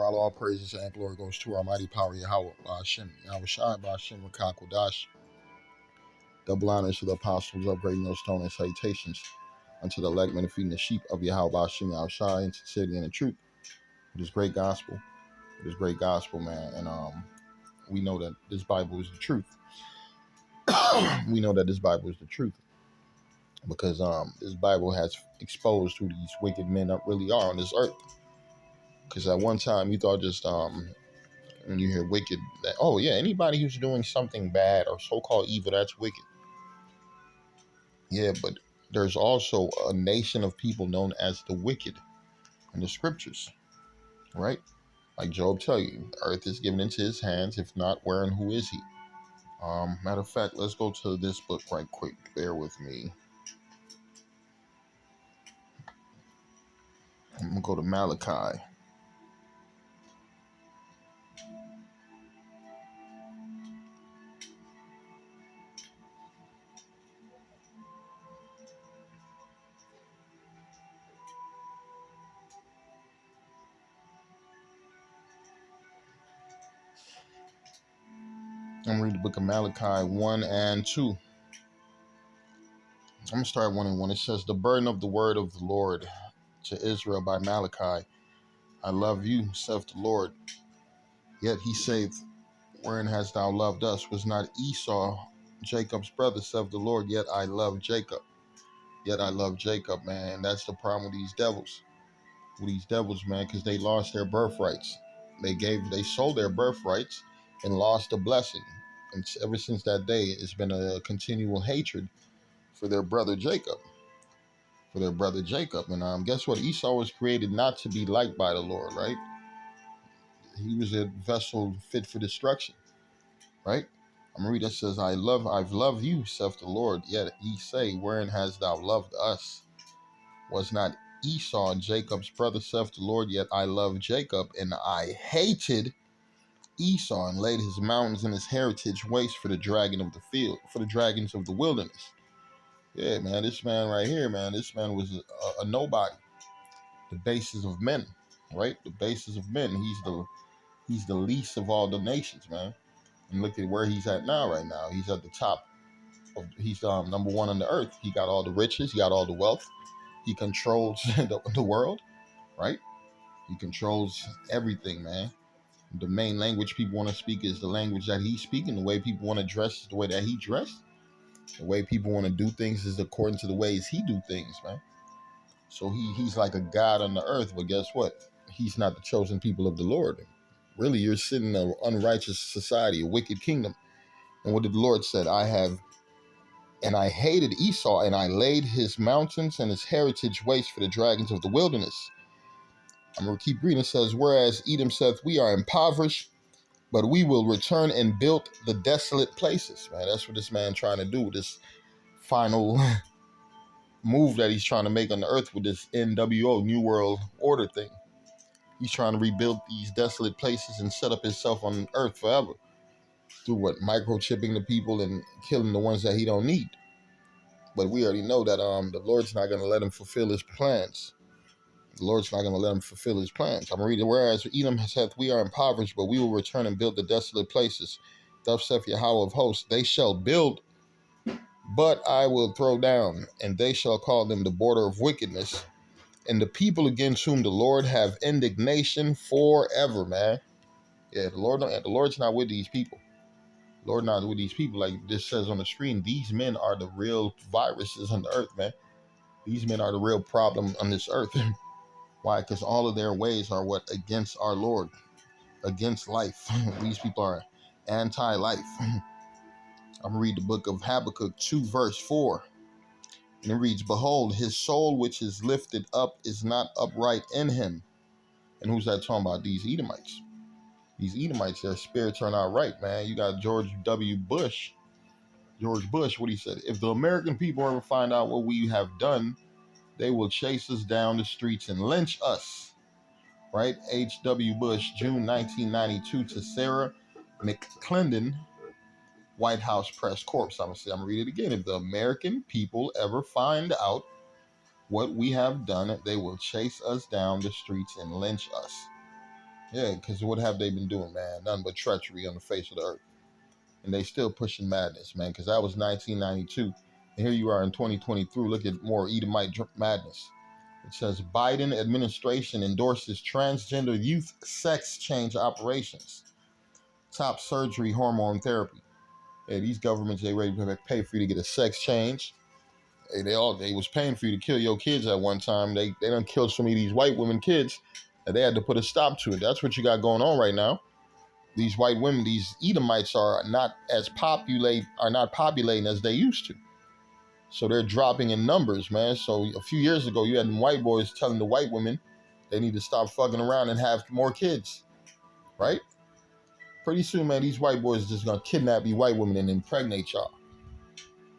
All praises and glory goes to our mighty power, Yahweh, Hashem, Yahweh Shai, Hashem, Kodash. Double honors to the apostles, upgrading those stone and salutations unto the elect men feeding the sheep of Yahweh, Hashem, Yahweh Shai, in sincerity and in truth. It is great gospel. It is great gospel, man. And we know that this Bible is the truth. We know that this Bible is the truth because this Bible has exposed who these wicked men really are on this earth. Because at one time you thought just when you hear wicked, that oh yeah, anybody who's doing something bad or so-called evil, that's wicked. Yeah, but there's also a nation of people known as the wicked in the scriptures, right? Like Job tell you, the earth is given into his hands. If not, where and who is he? Matter of fact, let's go to this book right quick. Bear with me. I'm gonna go to Malachi. I'm gonna read the book of Malachi 1 and 2. I'm gonna start 1 and 1. It says, "The burden of the word of the Lord to Israel by Malachi. I love you, saith the Lord. Yet he saith, wherein hast thou loved us? Was not Esau Jacob's brother, saith the Lord? Yet I love Jacob. Yet I love Jacob, man." And that's the problem with these devils. With these devils, man, because they lost their birthrights. They sold their birthrights and lost the blessing. And ever since that day, it's been a continual hatred for their brother Jacob. And guess what? Esau was created not to be liked by the Lord, right? He was a vessel fit for destruction, right? I'm gonna read that says, I've loved you, saith the Lord, yet ye say, wherein hast thou loved us? Was not Esau Jacob's brother, saith the Lord, yet I loved Jacob, and I hated Esau, and laid his mountains and his heritage waste for the dragon of the field, for the dragons of the wilderness. Yeah, man, this man right here, man, this man was a nobody. The basis of men, right? The basis of men. He's the least of all the nations, man. And look at where he's at now. Right now, he's at the top. He's number one on the earth. He got all the riches. He got all the wealth. He controls the world, right? He controls everything, man. The main language people want to speak is the language that he's speaking. The way people want to dress is the way that he dressed. The way people want to do things is according to the ways he do things, man. So he's like a god on the earth. But guess what? He's not the chosen people of the Lord. Really, you're sitting in an unrighteous society, a wicked kingdom. And what did the Lord said? I hated Esau, and I laid his mountains and his heritage waste for the dragons of the wilderness. I'm going to keep reading. It says, whereas Edom saith, we are impoverished, but we will return and build the desolate places. Man, that's what this man trying to do with this final move that he's trying to make on the earth with this NWO, New World Order thing. He's trying to rebuild these desolate places and set up himself on earth forever. Through what? Microchipping the people and killing the ones that he don't need. But we already know that the Lord's not going to let him fulfill his plans. The Lord's not going to let him fulfill his plans. I'm reading, whereas Edom saith, we are impoverished, but we will return and build the desolate places. Thus saith Yahweh of hosts, they shall build, but I will throw down, and they shall call them the border of wickedness, and the people against whom the Lord have indignation forever, man. Yeah, the Lord's not with these people. Lord not with these people. Like this says on the screen, these men are the real viruses on the earth, man. These men are the real problem on this earth. Why? Because all of their ways are what? Against our Lord, against life. These people are anti-life. I'm going to read the book of Habakkuk 2 verse 4. And it reads, behold, his soul which is lifted up is not upright in him. And who's that talking about? These Edomites. These Edomites, their spirits are not right, man. You got George Bush, what he said. If the American people ever find out what we have done, they will chase us down the streets and lynch us. Right? H.W. Bush, June 1992 to Sarah McClendon, White House Press Corps. I'm going to read it again. If the American people ever find out what we have done, they will chase us down the streets and lynch us. Yeah, because what have they been doing, man? Nothing but treachery on the face of the earth. And they still pushing madness, man, because that was 1992. And here you are in 2023. Look at more Edomite madness. It says Biden administration endorses transgender youth sex change operations. Top surgery hormone therapy. Hey, these governments, they ready to pay for you to get a sex change. Hey, they was paying for you to kill your kids at one time. They done killed so many of these white women kids that they had to put a stop to it. That's what you got going on right now. These white women, these Edomites are not populating as they used to. So they're dropping in numbers, man. So a few years ago, you had them white boys telling the white women they need to stop fucking around and have more kids, right? Pretty soon, man, these white boys are just gonna kidnap you white women and impregnate y'all.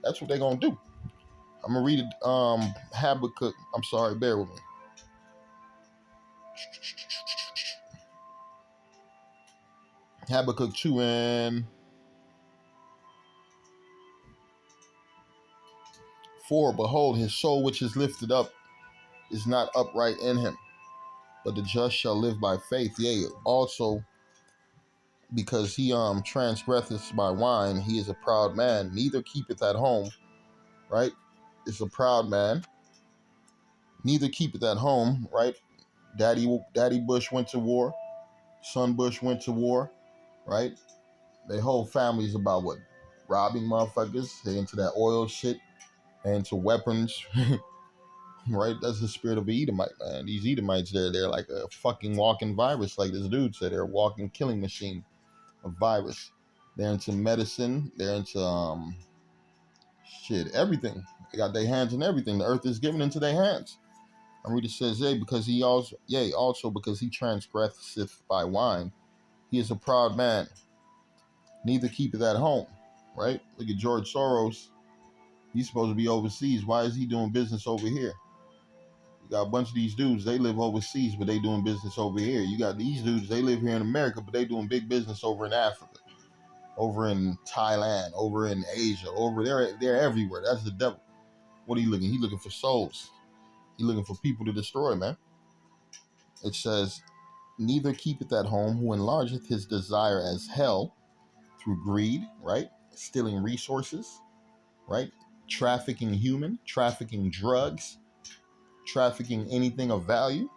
That's what they're gonna do. I'm gonna read it. Habakkuk. I'm sorry, bear with me. Habakkuk 2 and 4. Behold, his soul which is lifted up is not upright in him, but the just shall live by faith. Yea, also because he transgresseth by wine, he is a proud man, neither keepeth at home, right? It's a proud man, neither keepeth at home, right? Daddy Bush went to war, son Bush went to war, right? Their whole family's about what? Robbing motherfuckers. They into that oil shit, they into weapons, right? That's the spirit of an Edomite, man. These Edomites, they're like a fucking walking virus, like this dude said. They're a walking killing machine, a virus. They're into medicine. They're into shit, everything. They got their hands in everything. The earth is given into their hands. And read it says, also because he transgresseth by wine, he is a proud man, neither keepeth at home. Right? Look at George Soros. He's supposed to be overseas. Why is he doing business over here? You got a bunch of these dudes, they live overseas, but they doing business over here. You got these dudes, they live here in America, but they doing big business over in Africa, over in Thailand, over in Asia, over there. They're everywhere. That's the devil. What are you looking? He looking for souls. He looking for people to destroy, man. It says, neither keepeth at home, who enlargeth his desire as hell through greed, right? Stealing resources, right? Trafficking trafficking drugs, trafficking anything of value,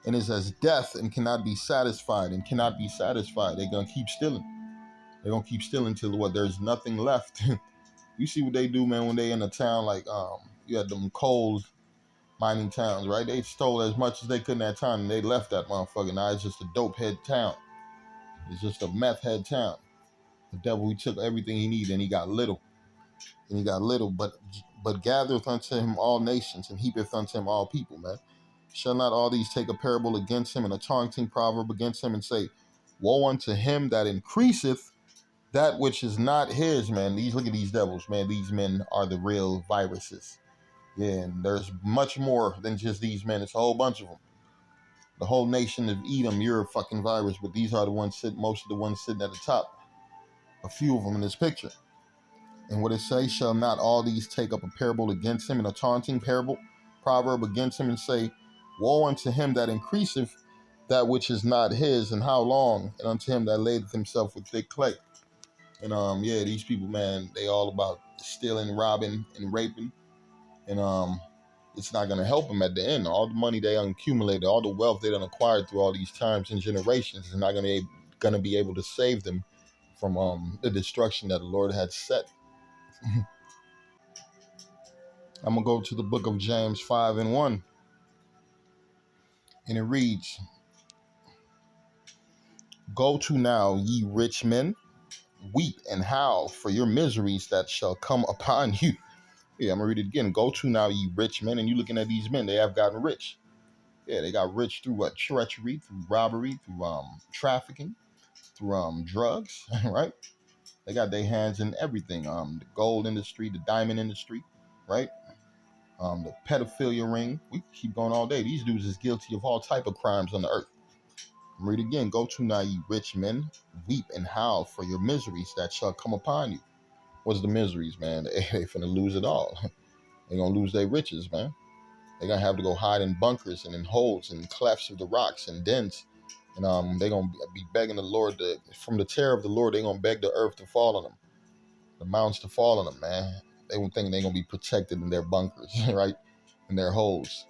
and is as death and cannot be satisfied and cannot be satisfied. They're going to keep stealing. They're going to keep stealing till what? There's nothing left. You see what they do, man, when they in a town like, you had them coal mining towns, right? They stole as much as they could in that town and they left that motherfucker. Now it's just a dope head town. It's just a meth head town. The devil, he took everything he needed and he got little. And he got little, but gathereth unto him all nations and heapeth unto him all people, man. Shall not all these take a parable against him and a taunting proverb against him and say, woe unto him that increaseth that which is not his, man. Look at these devils, man. These men are the real viruses. Yeah, and there's much more than just these men. It's a whole bunch of them. The whole nation of Edom, you're a fucking virus, but these are the ones most of the ones sitting at the top. A few of them in this picture. And what it says, shall not all these take up a parable against him and a taunting proverb against him and say, woe unto him that increaseth that which is not his, and how long? And unto him that ladeth himself with thick clay. And these people, man, they all about stealing, robbing, and raping. And it's not gonna help them at the end. All the money they accumulated, all the wealth they done acquired through all these times and generations is not gonna be able to save them from the destruction that the Lord had set. I'm gonna go to the book of James 5 and 1. And it reads, go to now, ye rich men, weep and howl for your miseries that shall come upon you. Yeah, I'm gonna read it again. Go to now, ye rich men. And you looking at these men, they have gotten rich. Yeah, they got rich through what? Treachery, through robbery, through trafficking, through drugs, right? They got their hands in everything. The gold industry, the diamond industry, right? The pedophilia ring. We can keep going all day. These dudes is guilty of all type of crimes on the earth. Read again. Go to now, ye rich men, weep and howl for your miseries that shall come upon you. What's the miseries, man? They finna lose it all. They gonna lose their riches, man. They gonna have to go hide in bunkers and in holes and clefts of the rocks and dens, And they're gonna be begging the Lord from the terror of the Lord, they're gonna beg the earth to fall on them, the mountains to fall on them, man. They won't think they're gonna be protected in their bunkers, right? In their holes.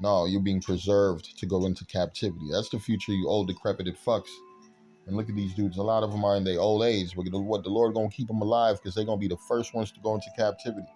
No, you're being preserved to go into captivity. That's the future, you old decrepit fucks. And look at these dudes. A lot of them are in their old age. But what the Lord gonna keep them alive because they're gonna be the first ones to go into captivity.